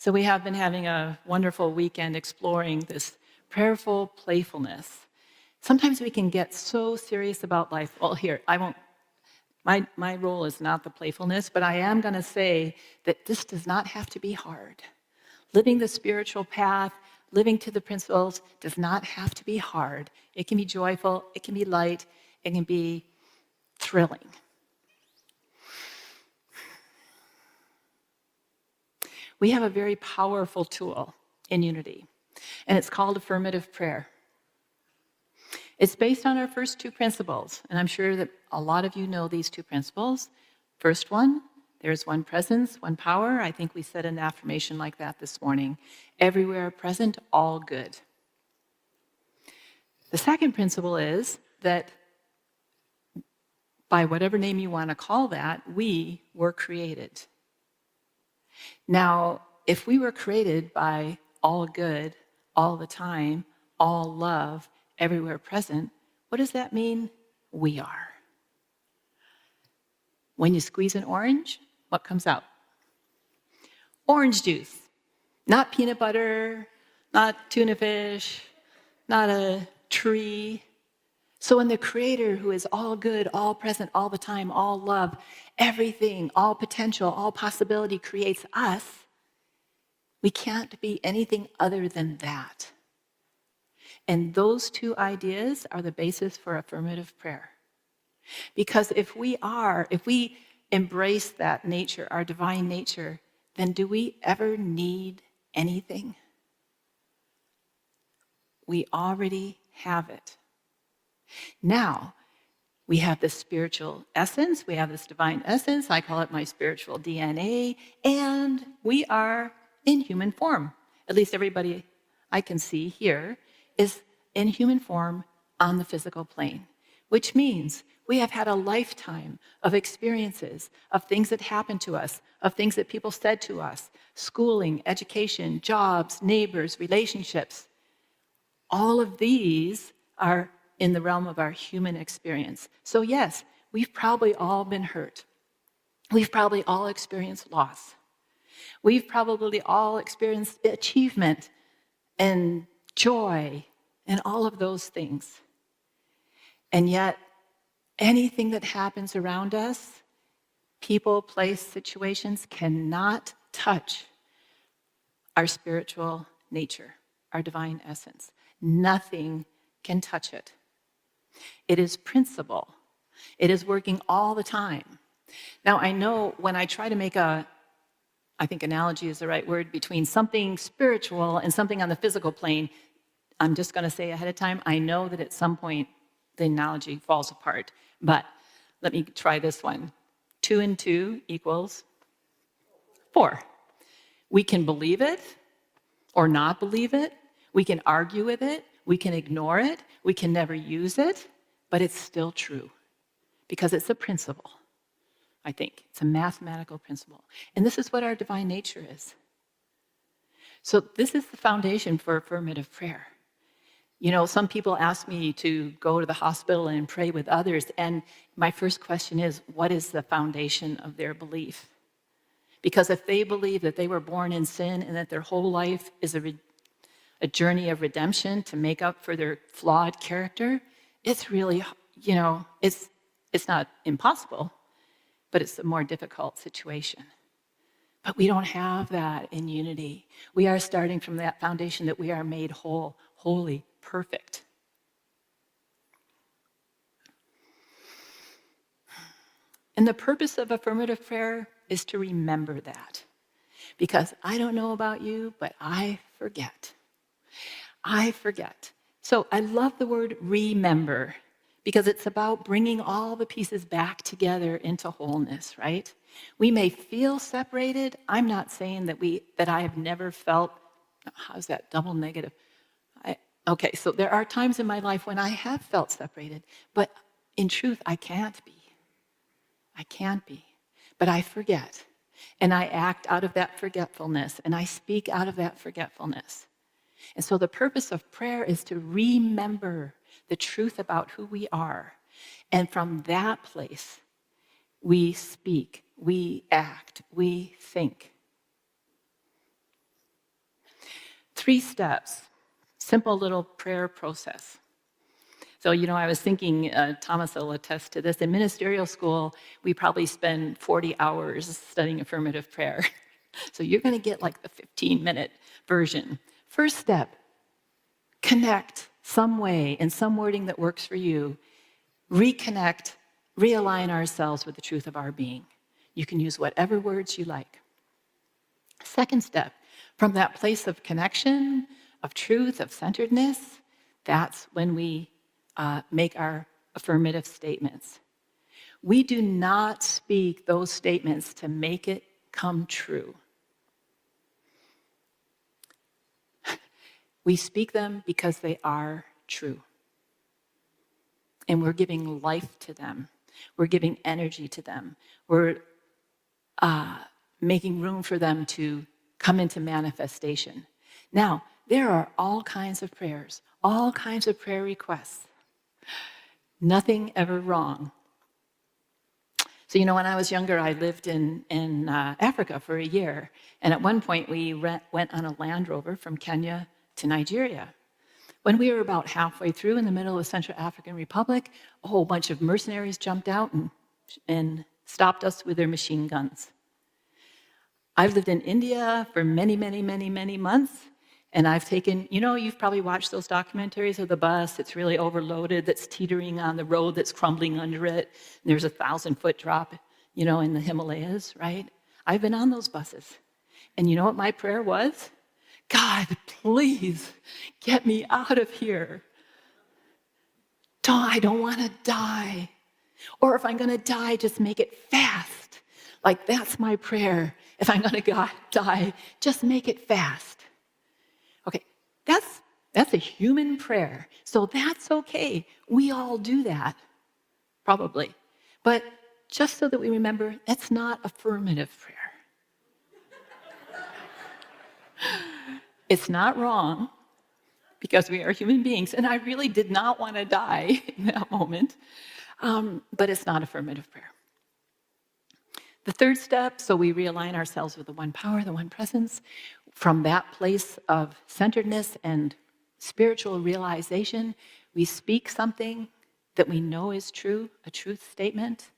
So we have been having a wonderful weekend exploring this prayerful playfulness. Sometimes we can get so serious about life. Well, here, I won't, my role is not the playfulness, but I am going to say that this does not have to be hard. Living the spiritual path, living to the principles does not have to be hard. It can be joyful, it can be light, it can be thrilling. We have a very powerful tool in Unity, and it's called affirmative prayer. It's based on our first two principles, and I'm sure that a lot of you know these two principles. First one, there's one presence, one power. I think we said an affirmation like that this morning. Everywhere present, all good. The second principle is that by whatever name you want to call that, we were created. Now, if we were created by all good, all the time, all love, everywhere present, what does that mean? We are. When you squeeze an orange, what comes out? Orange juice. Not peanut butter, not tuna fish, not a tree. So when the Creator, who is all good, all present, all the time, all love, everything, all potential, all possibility creates us, we can't be anything other than that. And those two ideas are the basis for affirmative prayer. Because if we embrace that nature, our divine nature, then do we ever need anything? We already have it. Now, we have this spiritual essence, we have this divine essence, I call it my spiritual DNA, and we are in human form. At least everybody I can see here is in human form on the physical plane, which means we have had a lifetime of experiences, of things that happened to us, of things that people said to us, schooling, education, jobs, neighbors, relationships. All of these are in the realm of our human experience. So yes, we've probably all been hurt. We've probably all experienced loss. We've probably all experienced achievement and joy and all of those things. And yet, anything that happens around us, people, place, situations, cannot touch our spiritual nature, our divine essence. Nothing can touch it. It is principle. It is working all the time. Now, I know when I try to make I think analogy is the right word, between something spiritual and something on the physical plane, I'm just going to say ahead of time, I know that at some point the analogy falls apart. But let me try this one. 2 and 2 equals 4. We can believe it or not believe it. We can argue with it. We can ignore it. We can never use it. But it's still true because it's a principle, I think. It's a mathematical principle. And this is what our divine nature is. So this is the foundation for affirmative prayer. You know, some people ask me to go to the hospital and pray with others, and my first question is, what is the foundation of their belief? Because if they believe that they were born in sin and that their whole life is a journey of redemption to make up for their flawed character, it's really, it's not impossible, but it's a more difficult situation. But we don't have that in Unity. We are starting from that foundation that we are made whole, holy, perfect. And the purpose of affirmative prayer is to remember that. Because I don't know about you, but I forget. I forget. So I love the word remember because it's about bringing all the pieces back together into wholeness, right? We may feel separated. I'm not saying that I have never felt, how's that, double negative? Okay, so there are times in my life when I have felt separated, but in truth, I can't be. I can't be. But I forget, and I act out of that forgetfulness, and I speak out of that forgetfulness. And so the purpose of prayer is to remember the truth about who we are. And from that place, we speak, we act, we think. 3 steps, simple little prayer process. So, I was thinking, Thomas will attest to this, in ministerial school, we probably spend 40 hours studying affirmative prayer. So you're going to get like the 15-minute version. First step, connect some way in some wording that works for you. Reconnect, realign ourselves with the truth of our being. You can use whatever words you like. Second step, from that place of connection, of truth, of centeredness, that's when we make our affirmative statements. We do not speak those statements to make it come true. We speak them because they are true. And we're giving life to them. We're giving energy to them. We're making room for them to come into manifestation. Now, there are all kinds of prayers, all kinds of prayer requests. Nothing ever wrong. So, when I was younger, I lived in Africa for a year. And at one point, we went on a Land Rover from Kenya to Nigeria. When we were about halfway through in the middle of the Central African Republic, a whole bunch of mercenaries jumped out and stopped us with their machine guns. I've lived in India for many, many, many, many months. And I've taken, you've probably watched those documentaries of the bus that's really overloaded, that's teetering on the road, that's crumbling under it. And there's a 1,000-foot drop, in the Himalayas, right? I've been on those buses. And you know what my prayer was? God, please get me out of here. I don't want to die. Or if I'm going to die, just make it fast. Like, that's my prayer. If I'm going to die, just make it fast. Okay, that's a human prayer. So that's okay. We all do that, probably. But just so that we remember, that's not affirmative prayer. It's not wrong, because we are human beings, and I really did not want to die in that moment, but it's not affirmative prayer. The third step, so we realign ourselves with the one power, the one presence. From that place of centeredness and spiritual realization, we speak something that we know is true, a truth statement.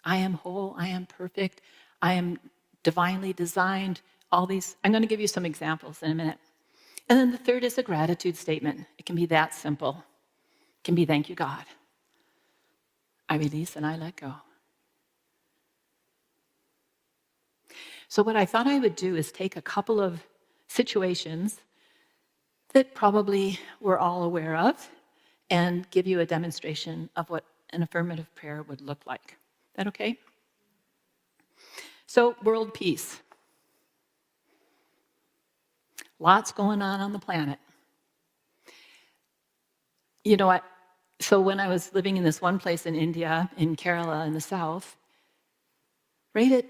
I am whole, I am perfect, I am divinely designed, all these. I'm going to give you some examples in a minute. And then the third is a gratitude statement. It can be that simple. It can be, thank you, God. I release and I let go. So what I thought I would do is take a couple of situations that probably we're all aware of and give you a demonstration of what an affirmative prayer would look like. Is that okay? So, world peace. Lots going on the planet. So when I was living in this one place in India, in Kerala in the south, right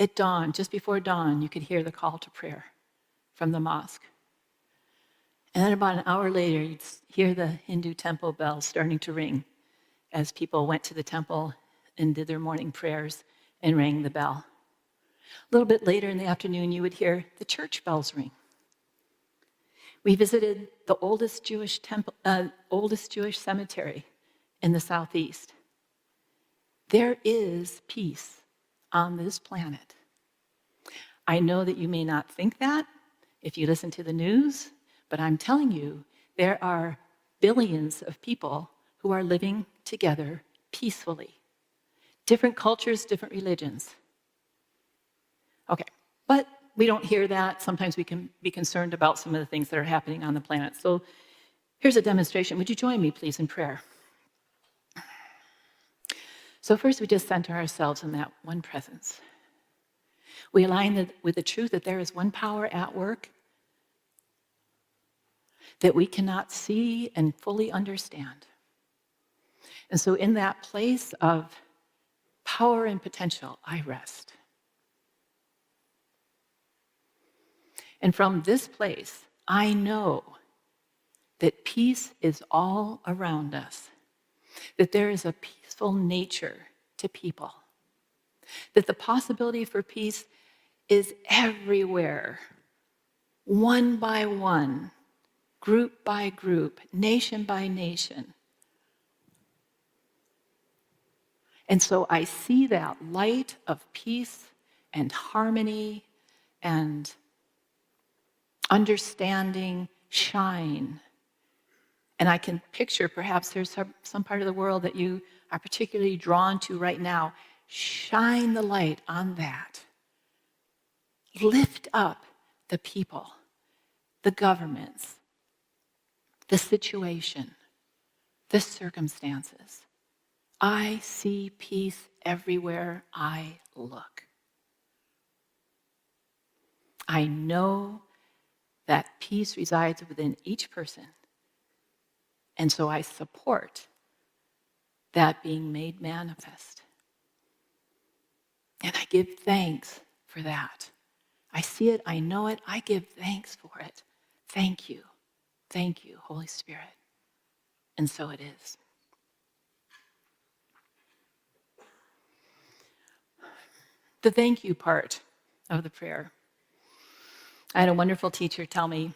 at dawn, just before dawn, you could hear the call to prayer from the mosque. And then about an hour later, you'd hear the Hindu temple bells starting to ring as people went to the temple and did their morning prayers and rang the bell. A little bit later in the afternoon, you would hear the church bells ring. We visited the oldest Jewish cemetery in the southeast. There is peace on this planet. I know that you may not think that if you listen to the news, but I'm telling you, there are billions of people who are living together peacefully. Different cultures, different religions. Okay, but we don't hear that. Sometimes we can be concerned about some of the things that are happening on the planet. So here's a demonstration. Would you join me, please, in prayer? So first, we just center ourselves in that one presence. We align with the truth that there is one power at work that we cannot see and fully understand. And so in that place of power and potential, I rest. And from this place, I know that peace is all around us, that there is a peaceful nature to people, that the possibility for peace is everywhere one by one, group by group, nation by nation. And so I see that light of peace and harmony and understanding shine. And I can picture perhaps there's some part of the world that you are particularly drawn to right now. Shine the light on that. Lift up the people, the governments, the situation, the circumstances. I see peace everywhere I look. I know that peace resides within each person. And so I support that being made manifest. And I give thanks for that. I see it, I know it, I give thanks for it. Thank you, Holy Spirit. And so it is. The thank you part of the prayer. I had a wonderful teacher tell me,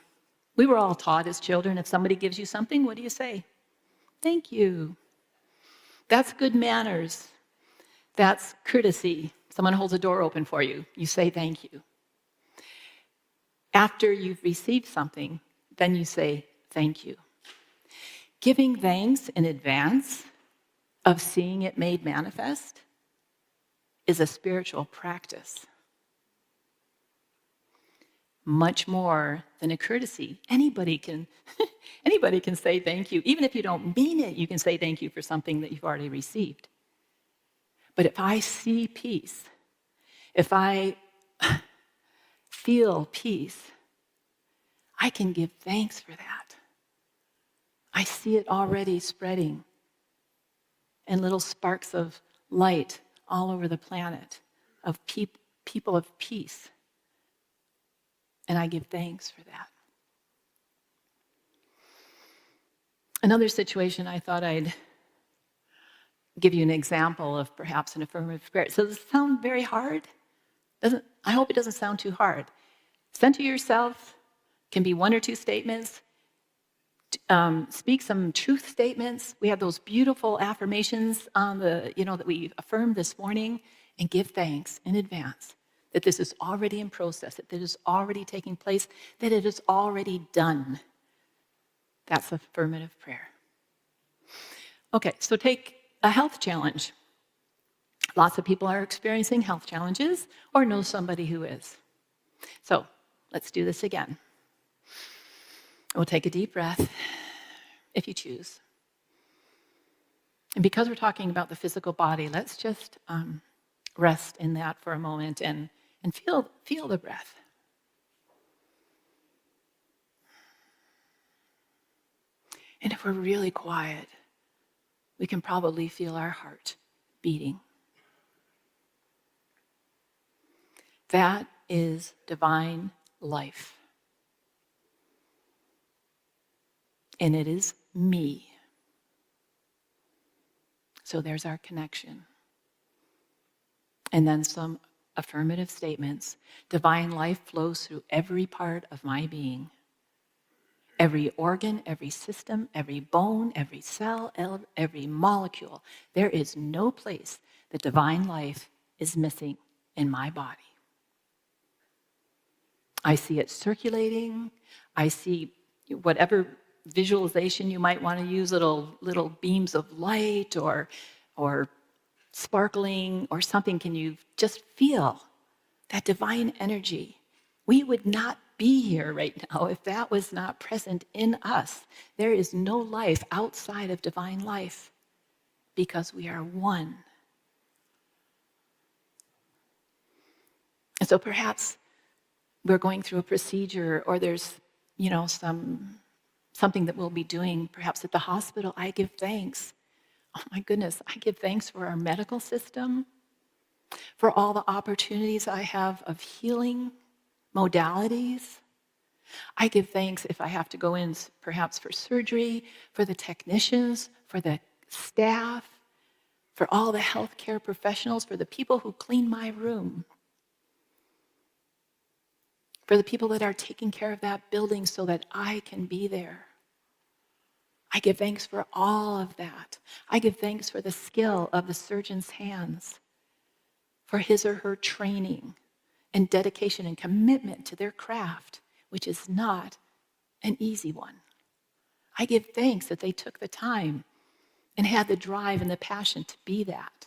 we were all taught as children, if somebody gives you something, what do you say? Thank you. That's good manners. That's courtesy. Someone holds a door open for you, you say thank you. After you've received something, then you say thank you. Giving thanks in advance of seeing it made manifest is a spiritual practice. Much more than a courtesy. Anybody can say thank you. Even if you don't mean it, you can say thank you for something that you've already received. But if I see peace, if I feel peace, I can give thanks for that. I see it already spreading in little sparks of light all over the planet of people of peace. And I give thanks for that. Another situation I thought I'd give you an example of perhaps an affirmative prayer. So does it sound very hard? I hope it doesn't sound too hard. Center yourself, can be one or two statements. Speak some truth statements. We have those beautiful affirmations on that we affirmed this morning, and give thanks in advance that this is already in process, that it is already taking place, that it is already done. That's affirmative prayer. Okay, so take a health challenge. Lots of people are experiencing health challenges or know somebody who is. So let's do this again. We'll take a deep breath, if you choose. And because we're talking about the physical body, let's just rest in that for a moment and feel the breath. And if we're really quiet, we can probably feel our heart beating. That is divine life. And it is me. So there's our connection. And then some affirmative statements. Divine life flows through every part of my being. Every organ, every system, every bone, every cell, every molecule. There is no place that divine life is missing in my body. I see it circulating. I see whatever visualization you might want to use, little beams of light or sparkling or something. Can you just feel that divine energy? We would not be here right now if that was not present in us. There is no life outside of divine life because we are one. And so perhaps we're going through a procedure or there's, something that we'll be doing perhaps at the hospital. I give thanks. Oh my goodness, I give thanks for our medical system, for all the opportunities I have of healing modalities. I give thanks if I have to go in perhaps for surgery, for the technicians, for the staff, for all the healthcare professionals, for the people who clean my room. for the people that are taking care of that building so that I can be there. I give thanks for all of that. I give thanks for the skill of the surgeon's hands, for his or her training and dedication and commitment to their craft, which is not an easy one. I give thanks that they took the time and had the drive and the passion to be that.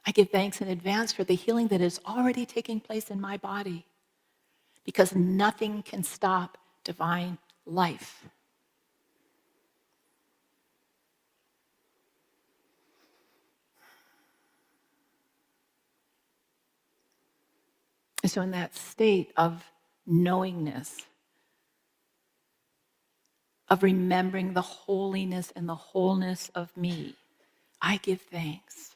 I give thanks in advance for the healing that is already taking place in my body, because nothing can stop divine life. And so in that state of knowingness, of remembering the holiness and the wholeness of me, I give thanks.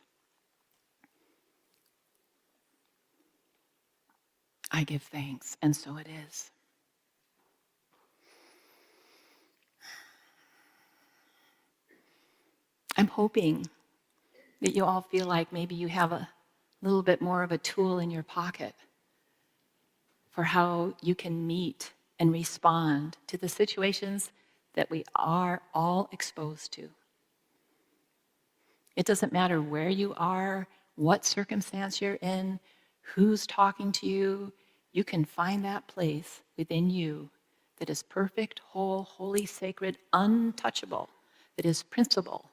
I give thanks, and so it is. I'm hoping that you all feel like maybe you have a little bit more of a tool in your pocket for how you can meet and respond to the situations that we are all exposed to. It doesn't matter where you are, what circumstance you're in, who's talking to you. You can find that place within you that is perfect, whole, holy, sacred, untouchable, that is principle.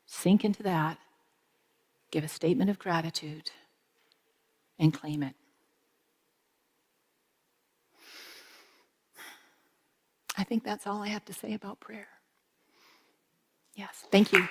Sink into that, give a statement of gratitude, and claim it. I think that's all I have to say about prayer. Yes, thank you.